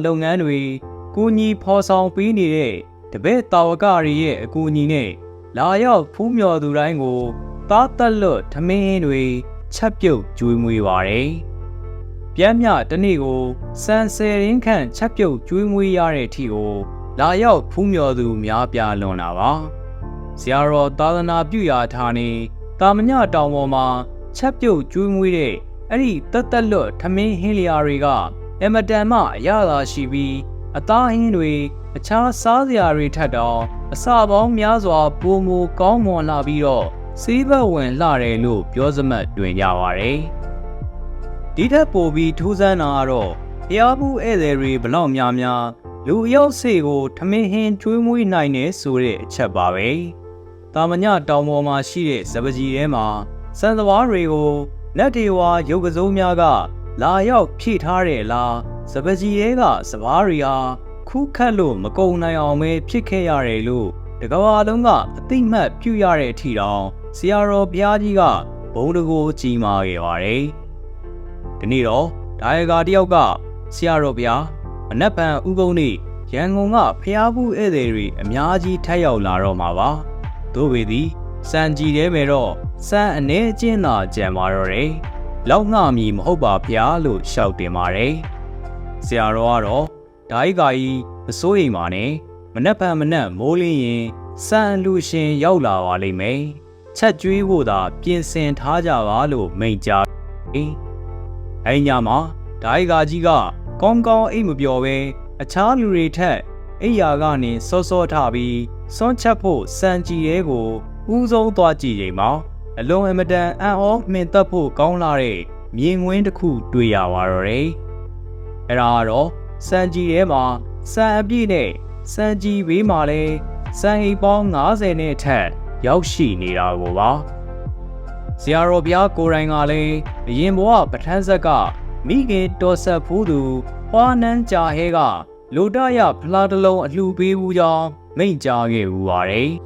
လုပ်ငန်းတွေကူညီဖော်ဆောင်ပေးနေတဲ့တပည့်တာဝကတွေရဲ့အကူအညီနဲ့လာရောက်ဖူးမြော်သူတိုင်းကိုသားတက်လွတ်ထမင်းတွေချက်ပြုတ်ကျွေးမွေးပါတယ်။ပြန်မြတနေ့ကိုစံဆယ်ရင်းခန့်ချက်ပြုတ်ကျွေးမွေးရတဲ့အထိကိုလာရောက်ဖူးမြော်သူများပြားလွန်တာပါ။ဆရာတော်သာသနာပြုရာဌာနေတာမညတောင်ပေါ်မှာချက်ပြုတ်ကျွေးမွေးတဲ့အဲ့ဒီတက်လွတ်ထမင်းဟင်းလျာတွေကအမတန်မှအရသာရှိပြီးအသားဟင်းတွေအခြားစားစရာတွေထက်တော့အစာပေါင်းများစွာပိုမိုကောင်းမွန်လာပြီးတော့စေးဘက်ဝင်လှတယ်လို့ပြောစမှတ်တွင်ကြပါတယ်။ဒီထက်ပိုပြီးထူးဆန်းတာကတော့ဘုရားဖူးဧည့်သည်တွေဘလောက်များလူအယောက်စေကိုထမင်းဟင်းကျွေးမွေးနိုင်တယ်ဆိုတဲ့အချက်ပါပဲ။တာမညတောင်ပေါ်မှာရှိတဲ့စပကြီးထဲမှာစံသဘာတွေကိုလက်တွေဝါရုပ်ကစိုးများကလာရောက်ဖြည့်ထားတယ်လားစပကြီးတွေကစဘာတွေဟာခုခတ်လို့မကုံနိုင်အောင်ပဲဖြစ်ခဲ့ရတယ်လို့တကဘာလုံးကအတိမတ်ပြုရတဲ့အထိတောင်ဆရာတော်ဘုရားကြီးကဘုံတကိုကြီးမာခဲ့ပါတယ်။ဒီနေ့တော့ဒါယကာတယောက်ကဆရာတော်ဘုရားမနက်ဖြန်ဥပုံနေ့ရန်ကုန်ကဖျားဖူးဧည့်သည်တွေအများကြီးထပ်ရောက်လာတော့မှာပါ။တို့ပေသည်စံကြည်တဲမယ်တော့စံအနေအကျဉ်းသာကြံပါတော့တယ်။လောက်ငှမီမဟုတ်ပါဗျာလို့ရှောက်တင်ပါတယ်။ဆရာတော်ကတော့ဒါဤကာကြီးမစိုးရိမ်ပါနဲ့မနက်ဖြန်မနက်မိုးလင်းရင်စံအလူရှင်ရောက်လာပါလိမ့်မယ်။ချက်ကျွေးဖို့သာပြင်ဆင်ထားကြပါလို့မိန့်ကြားတယ်။အဲဒီညမှာဒါဤကာကြီးကကောင်းကောင်းအိတ်မပျော်ပဲအခြားလူတွေထက်အိယာကနေစောစောထပြီးစွန့်ချက်ဖို့စံကြည်ရဲကိုဦးဆုံးသွားကြည့်ချိန်မှာအလုံးအမတန်အံ့ဩမှင်သက်ဖို့ကောင်းလာတဲ့မြင်ကွင်းတစ်ခုတွေ့ရပါတော့တယ်။အဲ့ဒါကတော့စံကြည်ထဲမှာစံအပြည့်နဲ့စံကြည်ဘေးမှာလဲစံအိပ်ပေါင်း90နဲ့အထက်ရောက်ရှိနေတာကိုပါ။ဆရာတော်ဘုရားကိုယ်တိုင်ကလည်းအရင်ဘဝပဋ္ဌာန်းဆက်ကမိခင်တော်ဆက်ဖူးသူဟွာနန်းကြာဟဲကလိုတရဖလားတစ်လုံးအလှူပေးဘူးကြောင်းမိန့်ကြားခဲ့ဦးပါတယ်။